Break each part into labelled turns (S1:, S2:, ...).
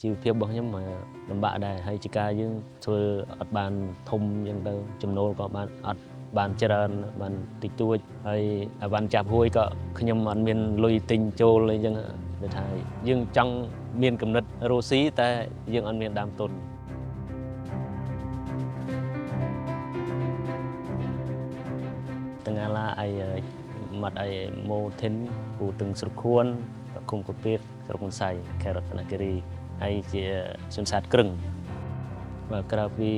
S1: ជីវភាពរបស់ខ្ញុំលំបាកដែរហើយជាការយើងធ្វើអត់បានធំអញ្ចឹងទៅចំណូលក៏បានអត់បានច្រើនបានតិចតួចហើយអីវ៉ាន់ចាប់ហួយក៏ខ្ញុំអត់មានលុយទិញចូលអីចឹងដូចថាយើងចង់មានគំនិតរស់ស៊ីតែយើងអត់មានដើមទុនទាំងឡាអីមាត់អីម៉ូធិនពូទឹងស្រុកខួនគុំកពៀតស្រុកមុនសៃខេរ៉ុតណាគិរីហើយជាសន្សាតក្រឹងបើក្រៅពី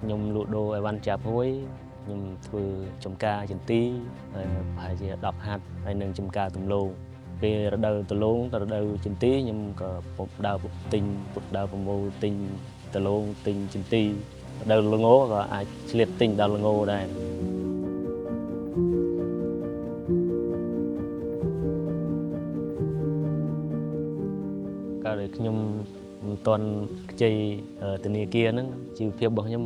S1: ខ្ញុំលក់ដូរអីវ៉ាន់ចាប់ហួយខ្ញុំធ្វើចំការចន្ទីហើយប្រហែលជា10ហាត់ហើយនឹងចំការទំលោងពេលរដូវទំលោងទៅរដូវចន្ទីខ្ញុំក៏ដើរទិញដើរប្រមូលទិញទំលោងទិញចន្ទីរដូវល្ងក៏អាចឆ្លៀតទិញដល់ល្ងដែរកាលខ្ញុំមិនទាន់ខ្ចីធនាគារហ្នឹងជីវភាពរបស់ខ្ញុំ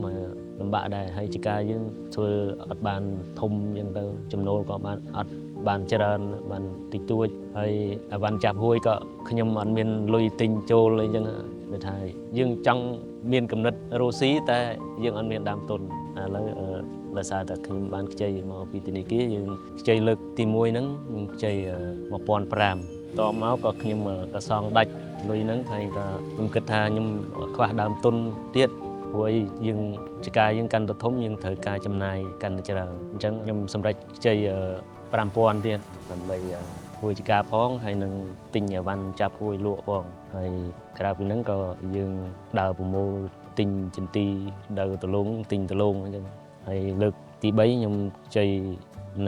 S1: លំបាកដែរហើយជាការយើងធ្វើអត់បានធំអញ្ចឹងទៅចំណូលក៏បានអត់បានច្រើនបានតិចតួចហើយអីវ៉ាន់ចាប់ហួយក៏ខ្ញុំអត់មានលុយទិញចូលអីចឹងដូចថាយើងចង់មានគំនិតរស់ស៊ីតែយើងអត់មានដើមទុនឥឡូវដោយសារតែខ្ញុំបានខ្ចីមកពីធនាគារយើងខ្ចីលើកទី1ហ្នឹងខ្ញុំខ្ចី 1,500 តមកក៏ខ្ញុំក៏សងដាច់លុយហ្នឹងហើយក៏ខ្ញុំគិតថាខ្ញុំខ្វះដើមទុនទៀតព្រោះយើងចការយើងកាន់តែធំយើងត្រូវការចំណាយកាន់តែច្រើនអញ្ចឹងខ្ញុំសម្រេចខ្ចី 5,000 ទៀតដើម្បីធ្វើចការផងហើយនឹងទិញអីវ៉ាន់ចាប់ហួយលក់ផងហើយក្រៅពីហ្នឹងក៏យើងដើរប្រមូលទិញចន្ទីដើរដលងទិញដលងអញ្ចឹងហើយលើកទី3ខ្ញុំខ្ចី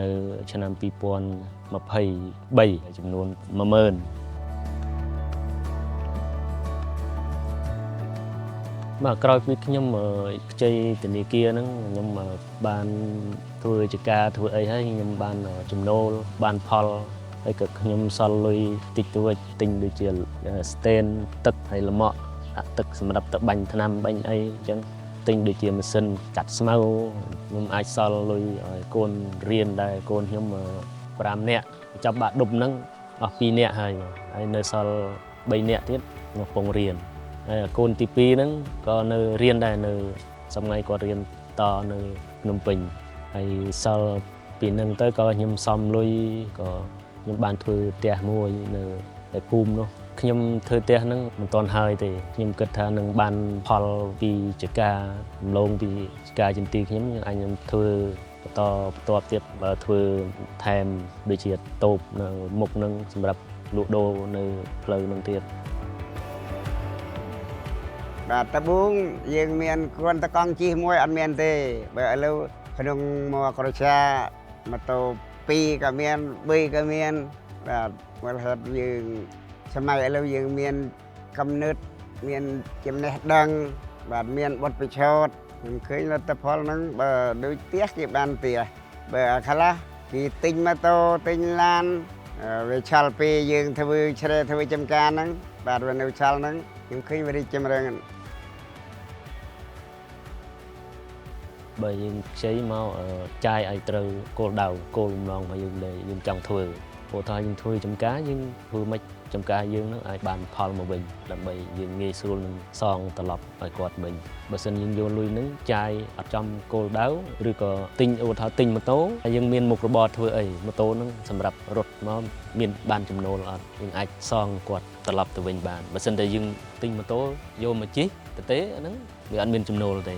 S1: នៅឆ្នាំ2023ចំនួន 10000មកក្រោយពីខ្ញុំខ្ចីធនាគារហ្នឹងខ្ញុំបានធ្វើចការធ្វើអីហើយខ្ញុំបានចំណូលបានផលហើយក៏ខ្ញុំសល់លុយតិចតួចទិញដូចជា stand ទឹកហើយលម៉ក់ដាក់ទឹកសម្រាប់ទៅបាញ់ថ្នាំបាញ់អីអញ្ចឹងទិញដូចជាម៉ាស៊ីនកាត់ស្មៅខ្ញុំអាចសល់លុយឲ្យកូនរៀនដែរកូនខ្ញុំ5នាក់ចាប់បាក់ដប់ហ្នឹងអស់2នាក់ហើយនៅសល់3នាក់ទៀតនៅកំពុងរៀនហើយកូនទី2ហ្នឹងក៏នៅរៀនដែរនៅសម័យគាត់រៀនតនៅភ្នំពេញហើយសល់ពីហ្នឹងទៅក៏ខ្ញុំសំលុយក៏ខ្ញុំបានធ្វើផ្ទះមួយនៅភូមិនោះខ្ញុំធ្វើផ្ទះហ្នឹងមិនទាន់ហើយទេខ្ញុំគិតថានឹងបានផលពីចការរំលងពីចការចន្ទីខ្ញុំអាចខ្ញុំធ្វើបន្តទៀតបើធ្វើថែមដូចជាតូបនៅមុខហ្នឹងសម្រាប់លក់ដូរនៅផ្លូវហ្នឹងទៀត
S2: បាទតបួងយើងមានគ្រាន់តែកង់ជិះមួយអត់មានទេបើឥឡូវក្នុងមកក្រចាម៉ូតូ2ក៏មាន3ក៏មានបាទមកហេតុយើងសម័យឥឡូវយើងមានកំណត់មានចំណេះដឹងបាទមានបទពិសោធន៍ខ្ញុំឃើញលទ្ធផលហ្នឹងបើដូចផ្ទះគេបានផ្ទះបើខ្លះគេទិញម៉ូតូទិញឡានវាឆាល់ពេលយើងធ្វើជ្រែធ្វើចំការហ្នឹងបាទវានៅឆាល់ហ្នឹងខ្ញុំឃើញវារីកចម្រើន
S1: បើយើងខ្ចីមកចាយឲ្យត្រូវគោលដៅគោលបំណងរបស់យើងដែលយើងចង់ធ្វើព្រោះថាយើងធ្វើចំការយើងធ្វើមិនចំការយើងនឹងឲ្យបានផលមកវិញដើម្បីយើងងាយស្រួលនឹងសងត្រឡប់ឲ្យគាត់វិញបើសិនយើងយកលុយនឹងចាយអត់ចំគោលដៅឬក៏ទិញឧទាហរណ៍ទិញម៉ូតូហើយយើងមានមុខរបរធ្វើអីម៉ូតូនឹងសម្រាប់រត់មកមានបានចំណូលអត់យើងអាចសងគាត់ត្រឡប់ទៅវិញបានបើសិនតែយើងទិញម៉ូតូយកមកជិះទៅទេអាហ្នឹងវាអត់មានចំណូលទេ